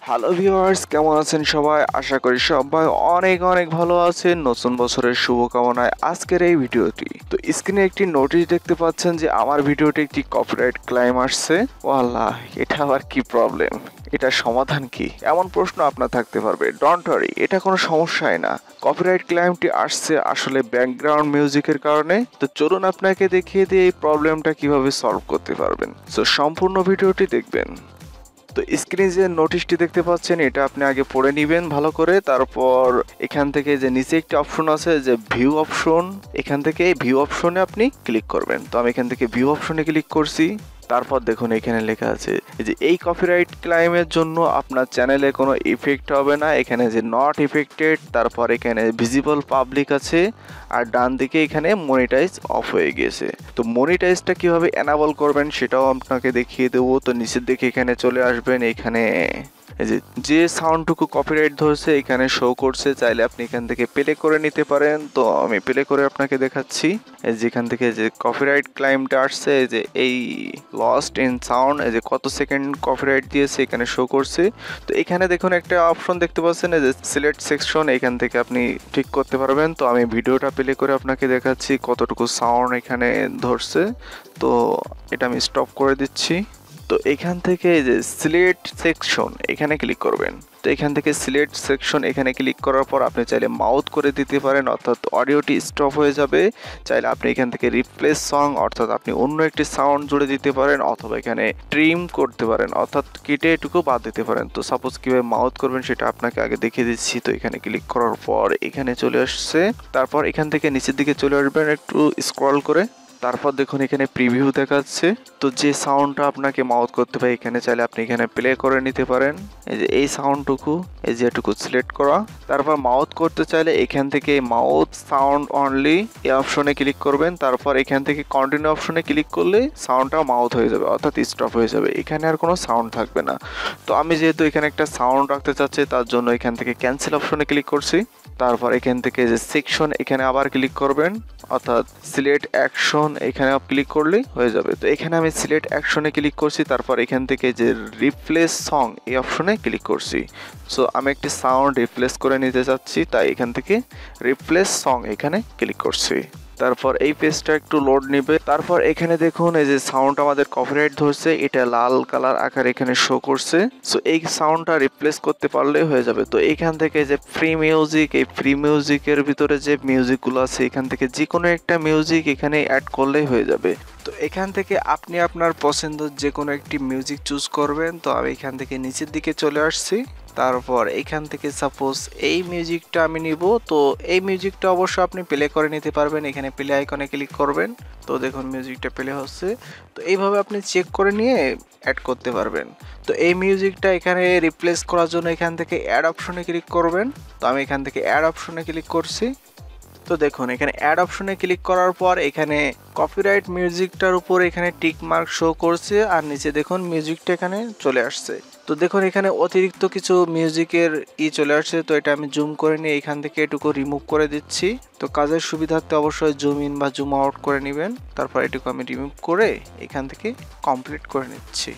Hello viewers, কেমন আছেন সবাই? আশা করি সবাই অনেক অনেক ভালো আছেন। নতুন বছরের শুভকামনায় আজকের এই ভিডিওটি। তো স্ক্রিনে একটি নোটিশ দেখতে পাচ্ছেন যে আমার ভিডিওতে একটি কপিরাইট ক্লেম আসছে। ওয়াল্লাহ, এটা আবার কি প্রবলেম? এটার সমাধান কি? এমন প্রশ্ন আপনার থাকতে পারবে। ডোন্ট ওয়ারি, এটা কোনো সমস্যাই না। কপিরাইট ক্লেমটি আসছে আসলে ব্যাকগ্রাউন্ড মিউজিকের কারণে। তো চলুন আপনাকে দেখিয়ে দিয়ে এই প্রবলেমটা কিভাবে সলভ করতে পারবেন। সো সম্পূর্ণ ভিডিওটি দেখবেন। তো স্ক্রিনে যে নোটিশটি দেখতে পাচ্ছেন, এটা আপনি আগে পড়ে নেবেন ভালো করে। তারপর এখান থেকে যে নিচে একটি অপশন আছে যে ভিউ অপশন, এখান থেকে এই ভিউ অপশনে আপনি ক্লিক করবেন। তো আমি এখান থেকে ভিউ অপশনে ক্লিক করছি। তারপর দেখুন এখানে লেখা আছে যে এই কপিরাইট ক্লেইমের জন্য আপনার চ্যানেলে কোনো ইফেক্ট হবে না। এখানে যে নট ইফেক্টেড, তারপর এখানে ভিজিবল পাবলিক আছে, আর ডান দিকে এখানে মনিটাইজ অফ হয়ে গিয়েছে। তো মনিটাইজটা কিভাবে এনাবল করবেন সেটাও আপনাকে দেখিয়ে দেবো। তো নিচের দিকে এখানে চলে আসবেন। এখানে এই যে সাউন্ডটুকু কপিরাইট ধরছে এখানে শো করছে, চাইলে আপনি এখান থেকে প্লে করে নিতে পারেন। তো আমি প্লে করে আপনাকে দেখাচ্ছি। যেখান থেকে যে কপিরাইট ক্লেইমটা আসছে, যে এই লস্ট ইন সাউন্ড, এই যে কত সেকেন্ড কপিরাইট দিয়েছে এখানে শো করছে। তো এখানে দেখুন একটা অপশন দেখতে পাচ্ছেন, এই যে সিলেক্ট সেকশন, এখান থেকে আপনি ঠিক করতে পারবেন। তো আমি ভিডিওটা প্লে করে আপনাকে দেখাচ্ছি কতটুকু সাউন্ড এখানে ধরছে। তো এটা আমি স্টপ করে দিচ্ছি। তো এখান থেকে যে সিলেক্ট সেকশন এখানে ক্লিক করবেন। তো এখান থেকে সিলেক্ট সেকশন এখানে ক্লিক করার পর আপনি চাইলে মাউথ করে দিতে পারেন, অর্থাৎ অডিওটি স্টপ হয়ে যাবে। চাইলে আপনি এখান থেকে রিপ্লেস সং, অর্থাৎ আপনি অন্য একটি সাউন্ড জুড়ে দিতে পারেন, অথবা এখানে ট্রিম করতে পারেন, অর্থাৎ কেটে এটুকু বাদ দিতে পারেন। তো সাপোজ কীভাবে মাউথ করবেন সেটা আপনাকে আগে দেখিয়ে দিচ্ছি। তো এখানে ক্লিক করার পর এখানে চলে আসছে। তারপর এখান থেকে নিচের দিকে চলে আসবেন একটু স্ক্রল করে। তারপর দেখুন এখানে প্রিভিউ দেখাচ্ছে। তো যে সাউন্ডটা আপনাকে মাউথ করতে পারে এখানে চাইলে আপনি এখানে প্লে করে নিতে পারেন। এই যে এই সাউন্ডটুকু, এই যে এটুকু সিলেক্ট করা। তারপর মাউথ করতে চাইলে এখান থেকে মাউথ সাউন্ড অনলি এই অপশনে ক্লিক করবেন। তারপর এখান থেকে কন্টিনিউ অপশনে ক্লিক করলে সাউন্ডটা মাউথ হয়ে যাবে, অর্থাৎ স্টপ হয়ে যাবে। এখানে আর কোনো সাউন্ড থাকবে না। তো আমি যেহেতু এখানে একটা সাউন্ড রাখতে চাচ্ছি তার জন্য এখান থেকে ক্যান্সেল অপশনে ক্লিক করছি। তারপর এখান থেকে যে সেকশন এখানে আবার ক্লিক করবেন, অর্থাৎ সিলেক্ট অ্যাকশন এখানে ক্লিক করলেই হয়ে যাবে। তো এখানে আমি সিলেক্ট অ্যাকশনে ক্লিক করছি। তারপর এখান থেকে যে রিপ্লেস সং এই অপশনে ক্লিক করছি। সো আমি একটি সাউন্ড রিপ্লেস করে নিতে চাচ্ছি, তাই এখান থেকে রিপ্লেস সং এখানে ক্লিক করছি। তারপর এই পেজটা একটু লোড নেবে। তারপর এখানে দেখুন এই যে সাউন্ড আমাদের কপিরাইট ধরছে, এটা লাল কালার আকার এখানে শো করছে। সো এই সাউন্ডটা রিপ্লেস করতে পারলে হয়ে যাবে। তো এখান থেকে যে ফ্রি মিউজিক, এই ফ্রি মিউজিকের ভিতরে যে মিউজিকগুলো আছে এখান থেকে যে কোনো একটা মিউজিক এখানে অ্যাড করলেই হয়ে যাবে। তো এখান থেকে আপনি আপনার পছন্দের যে কোনো একটি মিউজিক চুজ করবেন। তো আমি এখান থেকে নিচের দিকে চলে আসছি। তারপর এখান থেকে সাপোজ এই মিউজিকটা আমি নিব। তো এই মিউজিকটা অবশ্য আপনি প্লে করে নিতে পারবেন। এখানে প্লে আইকনে ক্লিক করবেন। তো দেখুন মিউজিকটা প্লে হচ্ছে। তো এইভাবে আপনি চেক করে নিয়ে অ্যাড করতে পারবেন। তো এই মিউজিকটা এখানে রিপ্লেস করার জন্য এখান থেকে অ্যাড অপশনে ক্লিক করবেন। তো আমি এখান থেকে অ্যাড অপশনে ক্লিক করছি। তো দেখুন এখানে অ্যাড অপশনে ক্লিক করার পর এখানে কপিরাইট মিউজিকটার উপর এখানে টিক মার্ক শো করছে, আর নিচে দেখুন মিউজিকটা এখানে চলে আসছে। তো দেখুন এখানে অতিরিক্ত কিছু মিউজিকের চলে আসছে। তো এটা আমি জুম করে নিয়ে এখান থেকে এটুকু রিমুভ করে দিচ্ছি। তো কাজের সুবিধার্থে অবশ্যই জুম ইন বা জুম আউট করে নেবেন। তারপর এটুকু আমি রিমুভ করে এখান থেকে কমপ্লিট করে নিচ্ছি।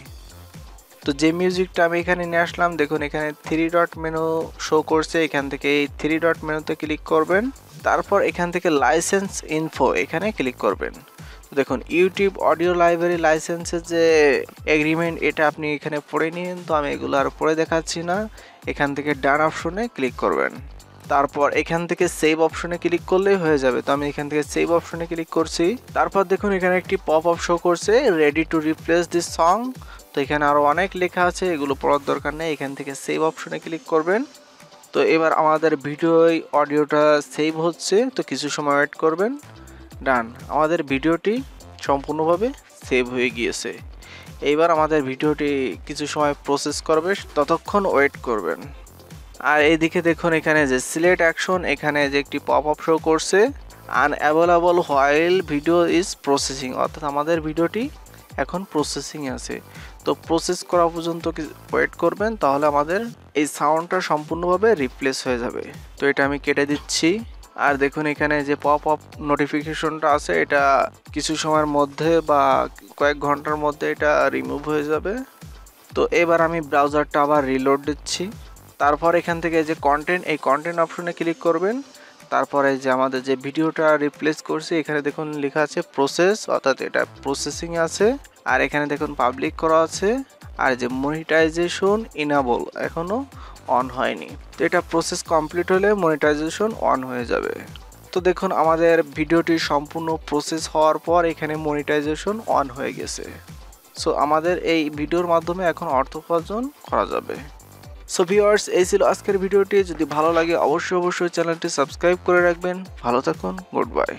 তো যে মিউজিকটা আমি এখানে নিয়ে আসলাম, দেখুন এখানে 3 ডট মেনু শো করছে। এখান থেকে এই 3 ডট মেনুতে ক্লিক করবেন। তারপর এখান থেকে লাইসেন্স ইনফো এখানে ক্লিক করবেন। দেখুন ইউটিউব অডিও লাইব্রেরি লাইসেন্সের যে এগ্রিমেন্ট এটা আপনি এখানে পড়ে নিন। তো আমি এগুলো আর পড়ে দেখাচ্ছি না। এখান থেকে ডান অপশনে ক্লিক করবেন। তারপর এখান থেকে সেভ অপশনে ক্লিক করলেই হয়ে যাবে। তো আমি এখান থেকে সেভ অপশনে ক্লিক করছি। তারপর দেখুন এখানে একটি পপ আপ শো করছে, ready to replace this song. তো এখানে আরও অনেক লেখা আছে, এগুলো পড়ার দরকার নেই। এখান থেকে সেভ অপশনে ক্লিক করবেন। তো এবার আমাদের ভিডিও অডিওটা সেভ হচ্ছে। তো কিছু সময় ওয়েট করবেন। ডান, আমাদের ভিডিওটি সম্পূর্ণভাবে সেভ হয়ে গিয়েছে। এইবার আমাদের ভিডিওটি কিছু সময় প্রসেস করবে, ততক্ষণ ওয়েট করবেন। আর এইদিকে দেখুন এখানে যে সিলেক্ট অ্যাকশন এখানে যে একটি পপ আপ শো করছে, unavailable while video is processing, অর্থাৎ আমাদের ভিডিওটি এখন প্রসেসিংয়ে আছে। তো প্রসেস করা পর্যন্ত ওয়েট করবেন, তাহলে আমাদের এই সাউন্ডটা সম্পূর্ণভাবে রিপ্লেস হয়ে যাবে। তো এটা আমি কেটে দিচ্ছি। আর দেখুন এখানে যে পপ আপ নোটিফিকেশনটা আছে এটা কিছু সময়ের মধ্যে বা কয়েক ঘন্টার মধ্যে এটা রিমুভ হয়ে যাবে। তো এবার আমি ব্রাউজারটা আবার রিলোড দিচ্ছি। তারপর এখান থেকে যে কন্টেন্ট, এই কন্টেন্ট অপশনে ক্লিক করবেন। তারপরে যে আমাদের যে ভিডিওটা রিপ্লেস করছি এখানে দেখুন লেখা আছে প্রসেস, অর্থাৎ এটা প্রসেসিং আছে। আর এখানে দেখুন পাবলিক করা আছে। আর যে মনিটাইজেশন ইনেবল এখনো অন হয়নি, তো এটা প্রসেস কমপ্লিট হলে মনিটাইজেশন অন হয়ে যাবে। তো দেখুন আমাদের ভিডিওটি সম্পূর্ণ প্রসেস হওয়ার পর এখানে মনিটাইজেশন অন হয়ে গেছে। সো আমাদের এই ভিডিওর মাধ্যমে এখন অর্থ উপার্জন করা যাবে। সো ভিউয়ার্স, এই ছিল আজকের ভিডিওটি। যদি ভালো লাগে অবশ্যই চ্যানেলটি সাবস্ক্রাইব করে রাখবেন। ভালো থাকুন, গুড বাই।